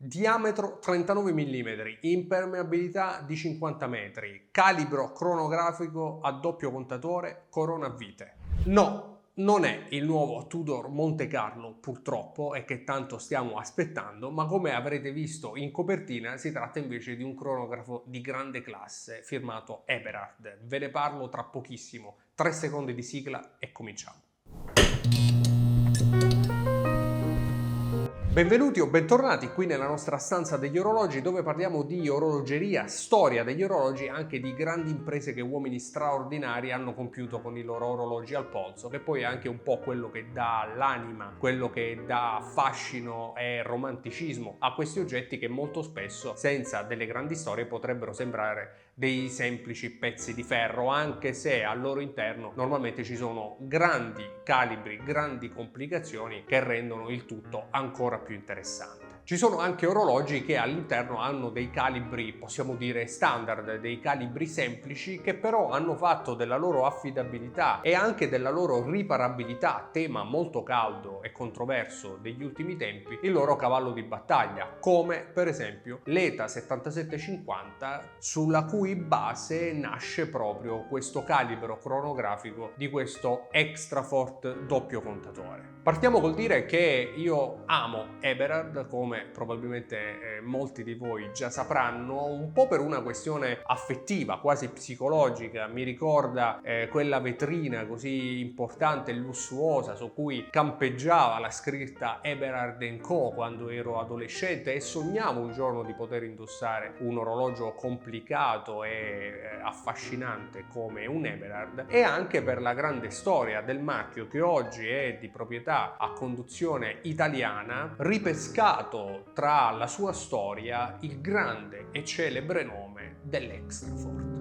Diametro 39 mm, impermeabilità di 50 metri, calibro cronografico a doppio contatore, corona a vite. No, non è il nuovo Tudor Monte Carlo, purtroppo, e che tanto stiamo aspettando, ma come avrete visto in copertina si tratta invece di un cronografo di grande classe firmato Eberhard. Ve ne parlo tra pochissimo, 3 secondi di sigla e cominciamo. Benvenuti o bentornati qui nella nostra stanza degli orologi, dove parliamo di orologeria, storia degli orologi e anche di grandi imprese che uomini straordinari hanno compiuto con i loro orologi al polso, che poi è anche un po' quello che dà l'anima, quello che dà fascino e romanticismo a questi oggetti che molto spesso, senza delle grandi storie, potrebbero sembrare dei semplici pezzi di ferro, anche se al loro interno normalmente ci sono grandi calibri, grandi complicazioni che rendono il tutto ancora più interessante. Ci sono anche orologi che all'interno hanno dei calibri, possiamo dire standard, dei calibri semplici, che però hanno fatto della loro affidabilità e anche della loro riparabilità, tema molto caldo e controverso degli ultimi tempi, il loro cavallo di battaglia, come per esempio l'ETA 7750, sulla cui base nasce proprio questo calibro cronografico di questo Extrafort doppio contatore. Partiamo col dire che io amo Eberhard, come probabilmente molti di voi già sapranno, un po' per una questione affettiva, quasi psicologica. Mi ricorda quella vetrina così importante e lussuosa su cui campeggiava la scritta Eberhard & Co. quando ero adolescente e sognavo un giorno di poter indossare un orologio complicato e affascinante come un Eberhard, e anche per la grande storia del marchio, che oggi è di proprietà a conduzione italiana, ripescato tra la sua storia il grande e celebre nome dell'Extrafort.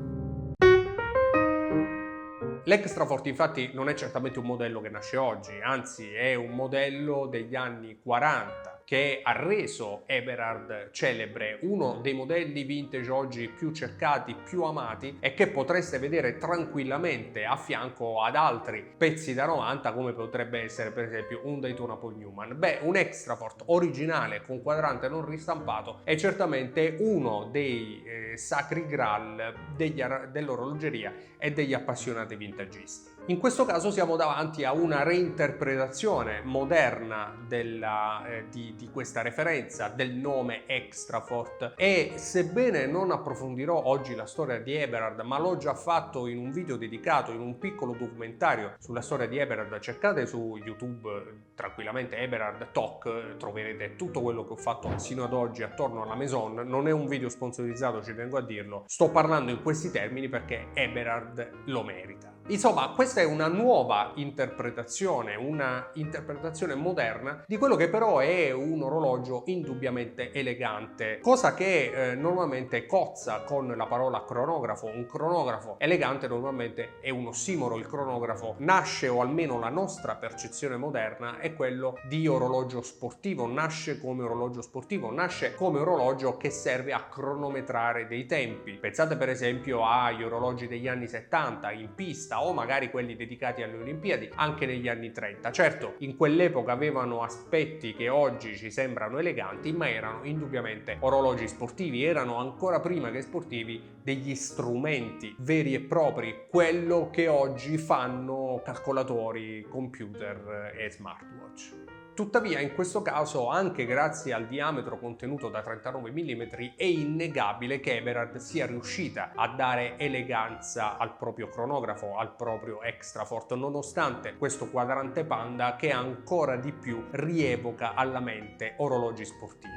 L'Extrafort infatti non è certamente un modello che nasce oggi, anzi è un modello degli anni 40 che ha reso Eberhard celebre, uno dei modelli vintage oggi più cercati, più amati, e che potreste vedere tranquillamente a fianco ad altri pezzi da 90, come potrebbe essere per esempio un Daytona Paul Newman. Beh, un Extrafort originale con quadrante non ristampato è certamente uno dei sacri graal dell'orologeria e degli appassionati vintagisti. In questo caso siamo davanti a una reinterpretazione moderna di questa referenza del nome Extrafort, e sebbene non approfondirò oggi la storia di Eberhard, ma l'ho già fatto in un video dedicato, in un piccolo documentario sulla storia di Eberhard, cercate su YouTube tranquillamente Eberhard Talk, troverete tutto quello che ho fatto sino ad oggi attorno alla Maison. Non è un video sponsorizzato, ci tengo a dirlo, sto parlando in questi termini perché Eberhard lo merita. Insomma, questa è una nuova interpretazione, una interpretazione moderna di quello che però è un orologio indubbiamente elegante, cosa che normalmente cozza con la parola cronografo. Un cronografo elegante normalmente è un ossimoro. Il cronografo nasce, o almeno la nostra percezione moderna è quello di orologio sportivo, nasce come orologio sportivo, nasce come orologio che serve a cronometrare dei tempi. Pensate per esempio agli orologi degli anni 70 in pista, o magari quelli dedicati alle Olimpiadi anche negli anni 30. Certo, in quell'epoca avevano aspetti che oggi ci sembrano eleganti, ma erano indubbiamente orologi sportivi, erano ancora prima che sportivi degli strumenti veri e propri, quello che oggi fanno calcolatori, computer e smartwatch. Tuttavia, in questo caso, anche grazie al diametro contenuto da 39 mm, è innegabile che Eberhard sia riuscita a dare eleganza al proprio cronografo, al proprio Extrafort, nonostante questo quadrante panda che ancora di più rievoca alla mente orologi sportivi.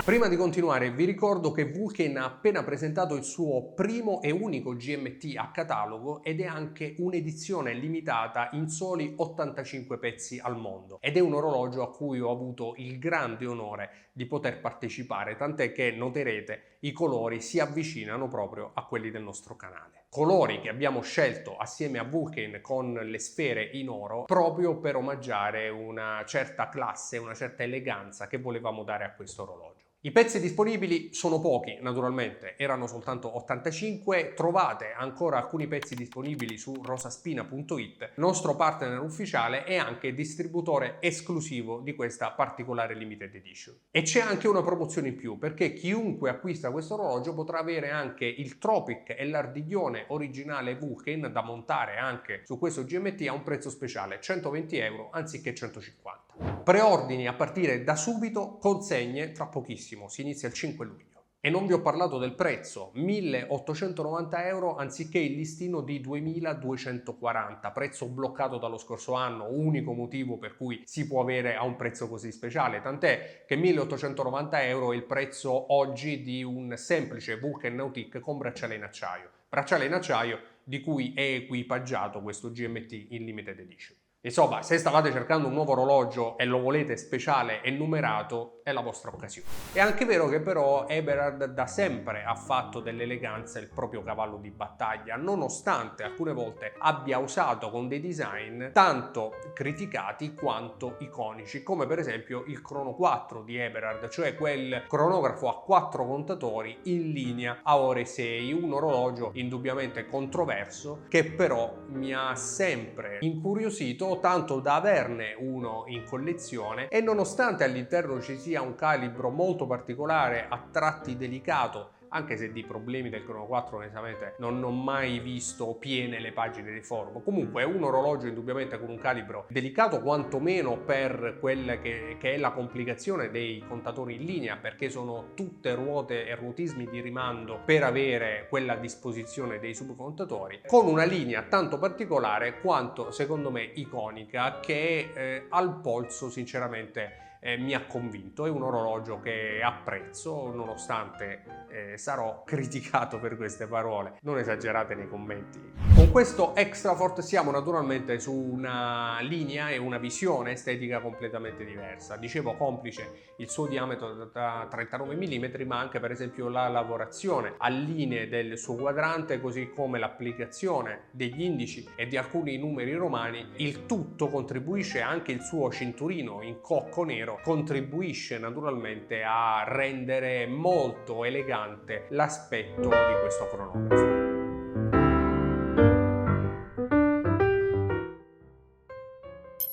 Prima di continuare vi ricordo che Vulcain ha appena presentato il suo primo e unico GMT a catalogo, ed è anche un'edizione limitata in soli 85 pezzi al mondo, ed è un orologio a cui ho avuto il grande onore di poter partecipare, tant'è che noterete i colori si avvicinano proprio a quelli del nostro canale. Colori che abbiamo scelto assieme a Vulcain con le sfere in oro proprio per omaggiare una certa classe, una certa eleganza che volevamo dare a questo orologio. I pezzi disponibili sono pochi, naturalmente, erano soltanto 85, trovate ancora alcuni pezzi disponibili su rosaspina.it, nostro partner ufficiale e anche distributore esclusivo di questa particolare limited edition. E c'è anche una promozione in più, perché chiunque acquista questo orologio potrà avere anche il Tropic e l'Ardiglione originale Vulcan da montare anche su questo GMT a un prezzo speciale, 120 euro anziché 150. Preordini a partire da subito, consegne tra pochissimo, si inizia il 5 luglio. E non vi ho parlato del prezzo, 1.890 euro anziché il listino di 2.240, prezzo bloccato dallo scorso anno, unico motivo per cui si può avere a un prezzo così speciale, tant'è che 1.890 euro è il prezzo oggi di un semplice Vulcan Nautique con bracciale in acciaio di cui è equipaggiato questo GMT in limited edition. Insomma, se stavate cercando un nuovo orologio e lo volete speciale e numerato, è la vostra occasione. È anche vero che però Eberhard da sempre ha fatto dell'eleganza il proprio cavallo di battaglia, nonostante alcune volte abbia usato con dei design tanto criticati quanto iconici, come per esempio il Chrono 4 di Eberhard, cioè quel cronografo a 4 contatori in linea a ore 6, un orologio indubbiamente controverso che però mi ha sempre incuriosito tanto da averne uno in collezione, e nonostante all'interno ci sia un calibro molto particolare, a tratti delicato, anche se di problemi del Chrono 4 onestamente non ho mai visto piene le pagine dei forum. Comunque è un orologio indubbiamente con un calibro delicato, quantomeno per quella che è la complicazione dei contatori in linea, perché sono tutte ruote e ruotismi di rimando per avere quella disposizione dei subcontatori, con una linea tanto particolare quanto secondo me iconica, che al polso sinceramente mi ha convinto. È un orologio che apprezzo, nonostante sarò criticato per queste parole, non esagerate nei commenti. Con questo Extrafort siamo naturalmente su una linea e una visione estetica completamente diversa. Dicevo, complice il suo diametro da 39 mm, ma anche per esempio la lavorazione a linee del suo quadrante, così come l'applicazione degli indici e di alcuni numeri romani. Il tutto contribuisce, anche il suo cinturino in cocco nero contribuisce naturalmente a rendere molto elegante l'aspetto di questo cronografo.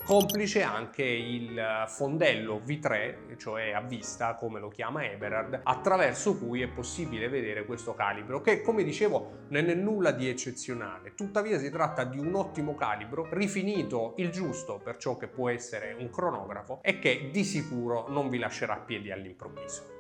Complice anche il fondello V3, cioè a vista come lo chiama Eberhard, attraverso cui è possibile vedere questo calibro, che come dicevo non è nulla di eccezionale, tuttavia si tratta di un ottimo calibro, rifinito il giusto per ciò che può essere un cronografo e che di sicuro non vi lascerà piedi all'improvviso.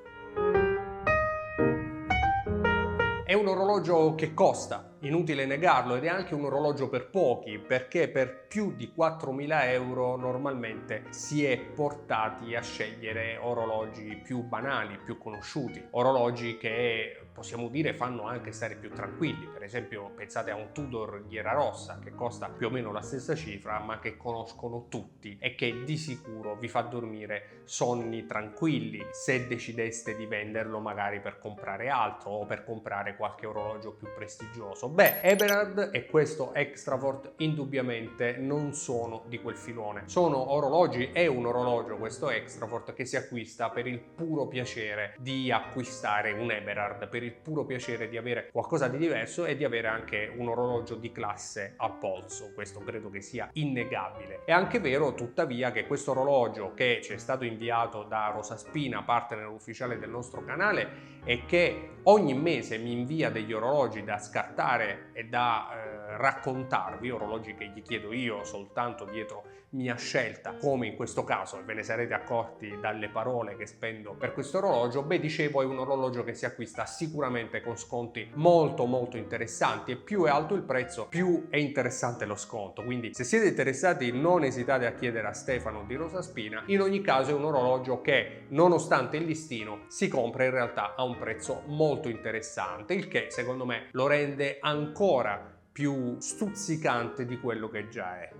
È un orologio che costa, inutile negarlo, ed è anche un orologio per pochi, perché per più di 4.000 euro normalmente si è portati a scegliere orologi più banali, più conosciuti, orologi che possiamo dire fanno anche stare più tranquilli. Per esempio pensate a un Tudor Ghiera Rossa che costa più o meno la stessa cifra, ma che conoscono tutti e che di sicuro vi fa dormire sonni tranquilli se decideste di venderlo magari per comprare altro o per comprare qualche orologio più prestigioso. Beh, Eberhard e questo Extrafort indubbiamente non sono di quel filone. Sono orologi, è un orologio questo Extrafort che si acquista per il puro piacere di acquistare un Eberhard, per il puro piacere di avere qualcosa di diverso e di avere anche un orologio di classe al polso. Questo credo che sia innegabile. È anche vero tuttavia che questo orologio, che ci è stato inviato da Rosaspina, partner ufficiale del nostro canale, e che ogni mese mi invia degli orologi da scartare e da raccontarvi, orologi che gli chiedo io soltanto dietro mia scelta, come in questo caso, e ve ne sarete accorti dalle parole che spendo per questo orologio. Beh, dicevo, è un orologio che si acquista sicuramente con sconti molto interessanti, e più è alto il prezzo più è interessante lo sconto, quindi se siete interessati non esitate a chiedere a Stefano di Rosaspina. In ogni caso è un orologio che, nonostante il listino, si compra in realtà a un prezzo molto interessante, il che secondo me lo rende ancora più stuzzicante di quello che già è.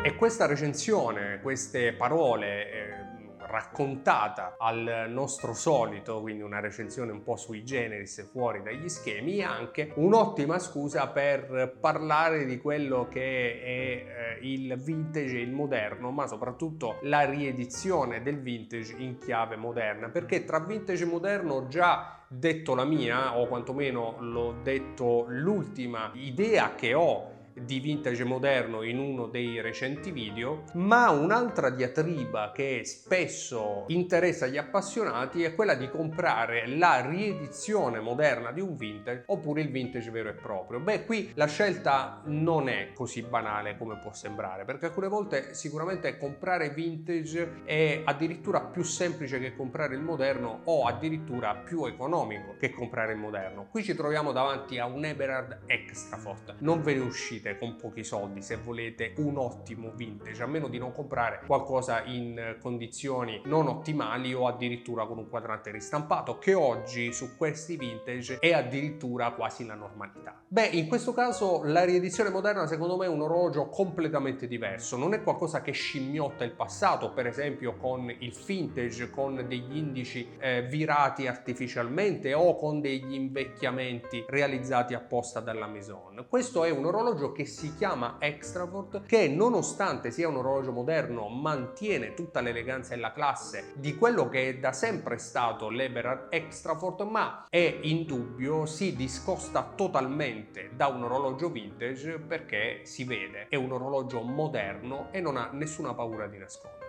E questa recensione, queste parole raccontata al nostro solito, quindi una recensione un po' sui generis, fuori dagli schemi, e anche un'ottima scusa per parlare di quello che è il vintage e il moderno, ma soprattutto la riedizione del vintage in chiave moderna, perché tra vintage e moderno ho già detto la mia, o quantomeno l'ho detto l'ultima idea che ho di vintage moderno in uno dei recenti video, ma un'altra diatriba che spesso interessa gli appassionati è quella di comprare la riedizione moderna di un vintage oppure il vintage vero e proprio. Beh, qui la scelta non è così banale come può sembrare, perché alcune volte sicuramente comprare vintage è addirittura più semplice che comprare il moderno, o addirittura più economico che comprare il moderno. Qui ci troviamo davanti a un Eberhard Extrafort. Non ve ne uscite con pochi soldi se volete un ottimo vintage, a meno di non comprare qualcosa in condizioni non ottimali o addirittura con un quadrante ristampato, che oggi su questi vintage è addirittura quasi la normalità. Beh, in questo caso la riedizione moderna secondo me è un orologio completamente diverso, non è qualcosa che scimmiotta il passato, per esempio con il vintage, con degli indici virati artificialmente o con degli invecchiamenti realizzati apposta dalla Maison. Questo è un orologio che si chiama Extrafort, che nonostante sia un orologio moderno mantiene tutta l'eleganza e la classe di quello che è da sempre stato l'Eberhard Extrafort, ma è indubbio, si discosta totalmente da un orologio vintage perché si vede, è un orologio moderno e non ha nessuna paura di nasconderlo.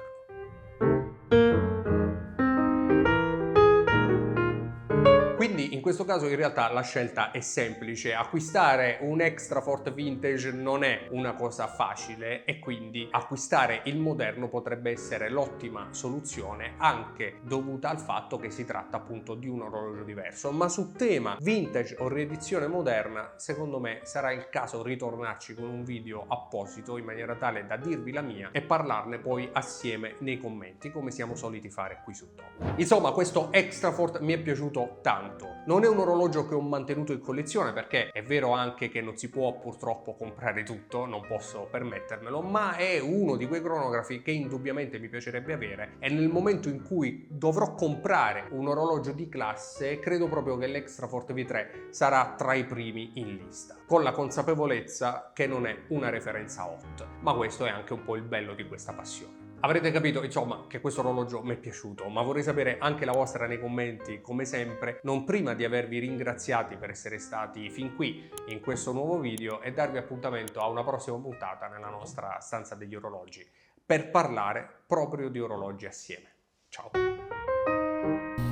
Quindi in questo caso in realtà la scelta è semplice: acquistare un Extrafort vintage non è una cosa facile e quindi acquistare il moderno potrebbe essere l'ottima soluzione, anche dovuta al fatto che si tratta appunto di un orologio diverso. Ma sul tema vintage o riedizione moderna, secondo me sarà il caso ritornarci con un video apposito in maniera tale da dirvi la mia e parlarne poi assieme nei commenti, come siamo soliti fare qui su Top. Insomma, questo Extrafort mi è piaciuto tanto. Non è un orologio che ho mantenuto in collezione, perché è vero anche che non si può purtroppo comprare tutto, non posso permettermelo, ma è uno di quei cronografi che indubbiamente mi piacerebbe avere, e nel momento in cui dovrò comprare un orologio di classe credo proprio che l'Extrafort V3 sarà tra i primi in lista, con la consapevolezza che non è una referenza hot, ma questo è anche un po' il bello di questa passione. Avrete capito, insomma, che questo orologio mi è piaciuto, ma vorrei sapere anche la vostra nei commenti, come sempre, non prima di avervi ringraziati per essere stati fin qui in questo nuovo video e darvi appuntamento a una prossima puntata nella nostra stanza degli orologi, per parlare proprio di orologi assieme. Ciao!